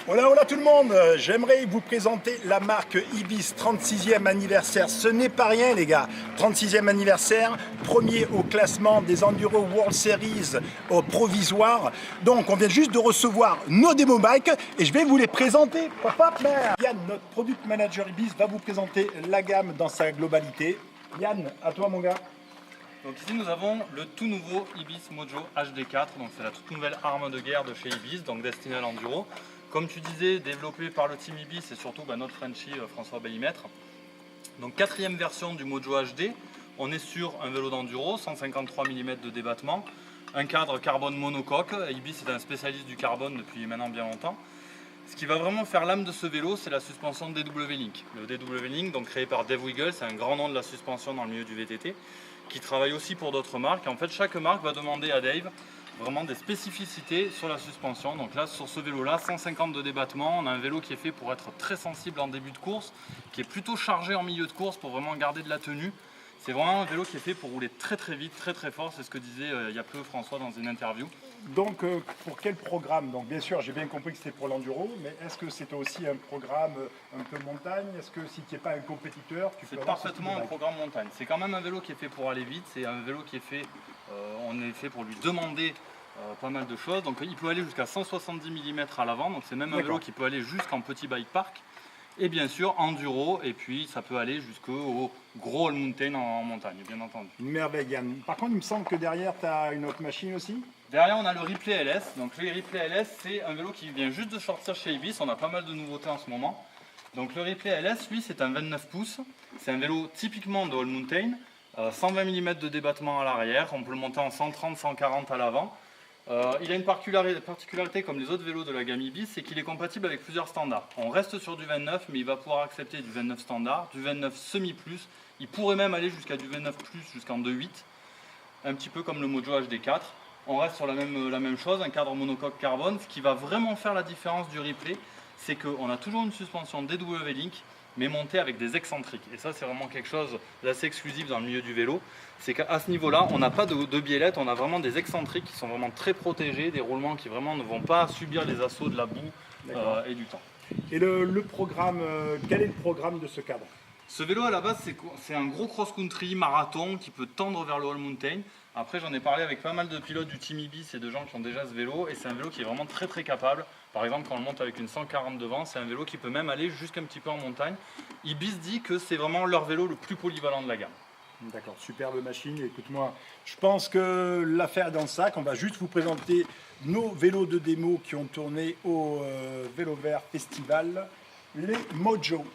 Hola, hola tout le monde. J'aimerais vous présenter la marque Ibis 36e anniversaire. Ce n'est pas rien les gars. 36e anniversaire, premier au classement des Enduro World Series au provisoire. Donc on vient juste de recevoir nos démo bikes et je vais vous les présenter. Yann, notre product manager Ibis, va vous présenter la gamme dans sa globalité. Yann, à toi mon gars. Donc ici nous avons le tout nouveau Ibis Mojo HD4, donc c'est la toute nouvelle arme de guerre de chez Ibis, donc destinée à l'enduro. Comme tu disais, développé par le team Ibis et surtout notre Frenchie François Bellimètre. Donc quatrième version du Mojo HD, on est sur un vélo d'enduro, 153 mm de débattement, un cadre carbone monocoque. Ibis est un spécialiste du carbone depuis maintenant bien longtemps. Ce qui va vraiment faire l'âme de ce vélo, c'est la suspension DW Link. Le DW Link, donc créé par Dave Wiggle, c'est un grand nom de la suspension dans le milieu du VTT, qui travaille aussi pour d'autres marques. En fait, chaque marque va demander à Dave vraiment des spécificités sur la suspension. Donc là, sur ce vélo-là, 150 de débattement, on a un vélo qui est fait pour être très sensible en début de course, qui est plutôt chargé en milieu de course pour vraiment garder de la tenue. C'est vraiment un vélo qui est fait pour rouler très très vite, très très fort, c'est ce que disait il y a peu François dans une interview. Donc pour quel programme? Donc bien sûr j'ai bien compris que c'était pour l'enduro, mais est-ce que c'était aussi un programme un peu montagne? Est-ce que si tu n'es pas un compétiteur, tu peux C'est parfaitement un programme montagne. C'est quand même un vélo qui est fait pour aller vite, c'est un vélo qui est fait, on est fait pour lui demander pas mal de choses. Donc il peut aller jusqu'à 170 mm à l'avant, donc c'est même un vélo qui peut aller jusqu'en petit bike park. Et bien sûr enduro, et puis ça peut aller jusqu'au gros all mountain en montagne, bien entendu. Une merveille Yann. Par contre il me semble que derrière tu as une autre machine aussi. Derrière on a le Ripley LS, donc le Ripley LS c'est un vélo qui vient juste de sortir chez Ibis, on a pas mal de nouveautés en ce moment. Donc le Ripley LS lui c'est un 29 pouces, c'est un vélo typiquement de all mountain, 120 mm de débattement à l'arrière, on peut le monter en 130-140 à l'avant. Il a une particularité comme les autres vélos de la gamme Ibis, c'est qu'il est compatible avec plusieurs standards. On reste sur du 29, mais il va pouvoir accepter du 29 standard, du 29 semi-plus, il pourrait même aller jusqu'à du 29 plus jusqu'en 2.8, un petit peu comme le Mojo HD4. On reste sur la même chose, un cadre monocoque carbone. Ce qui va vraiment faire la différence du Ripley, c'est qu'on a toujours une suspension DW Link, mais montée avec des excentriques. Et ça, c'est vraiment quelque chose d'assez exclusif dans le milieu du vélo. C'est qu'à ce niveau-là, on n'a pas de biellette, on a vraiment des excentriques qui sont vraiment très protégés, des roulements qui vraiment ne vont pas subir les assauts de la boue et du temps. Et le programme, quel est le programme de ce cadre? Ce vélo à la base c'est un gros cross-country marathon qui peut tendre vers le all mountain. Après j'en ai parlé avec pas mal de pilotes du team Ibis et de gens qui ont déjà ce vélo et c'est un vélo qui est vraiment très très capable. Par exemple quand on le monte avec une 140 devant, c'est un vélo qui peut même aller jusqu'un petit peu en montagne. Ibis dit que c'est vraiment leur vélo le plus polyvalent de la gamme. D'accord, superbe machine. Écoute-moi, je pense que l'affaire est dans le sac. On va juste vous présenter nos vélos de démo qui ont tourné au Vélo Vert Festival, les Mojo.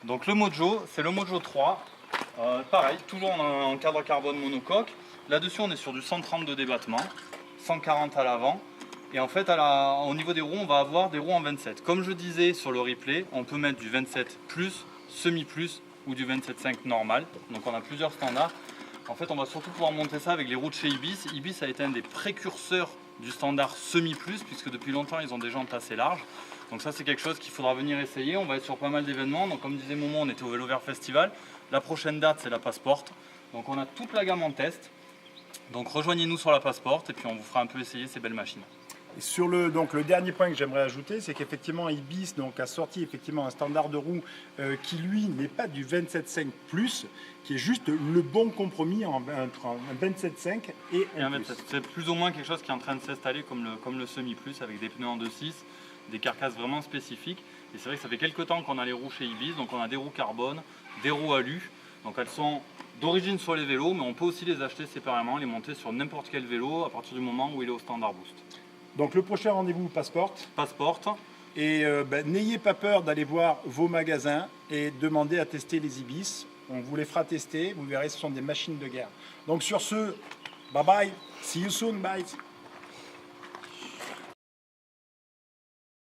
Donc le Mojo, c'est le Mojo 3. Pareil, toujours en cadre carbone monocoque. Là-dessus, on est sur du 130 de débattement, 140 à l'avant. Et en fait, au niveau des roues, on va avoir des roues en 27. Comme je disais sur le Ripley, on peut mettre du 27 plus, semi-plus ou du 27.5 normal. Donc on a plusieurs standards. En fait, on va surtout pouvoir monter ça avec les roues de chez Ibis. Ibis a été un des précurseurs du standard semi-plus, puisque depuis longtemps, ils ont des jantes assez larges. Donc ça, c'est quelque chose qu'il faudra venir essayer. On va être sur pas mal d'événements. Donc comme disait Momo, on était au Vélo Vert Festival. La prochaine date, c'est la Passport. Donc on a toute la gamme en test. Donc rejoignez-nous sur la Passport et puis on vous fera un peu essayer ces belles machines. Et sur le dernier point que j'aimerais ajouter, c'est qu'effectivement Ibis a sorti effectivement un standard de roue qui lui n'est pas du 27.5 plus, qui est juste le bon compromis entre un 27.5 et un 27. C'est plus ou moins quelque chose qui est en train de s'installer comme le semi-plus avec des pneus en 2.6, des carcasses vraiment spécifiques. Et c'est vrai que ça fait quelques temps qu'on a les roues chez Ibis, donc on a des roues carbone, des roues alu. Donc elles sont d'origine sur les vélos, mais on peut aussi les acheter séparément, les monter sur n'importe quel vélo à partir du moment où il est au standard boost. Donc le prochain rendez-vous Passport. Et n'ayez pas peur d'aller voir vos magasins et demander à tester les Ibis. On vous les fera tester, vous verrez, ce sont des machines de guerre. Donc sur ce, bye bye, see you soon, bye.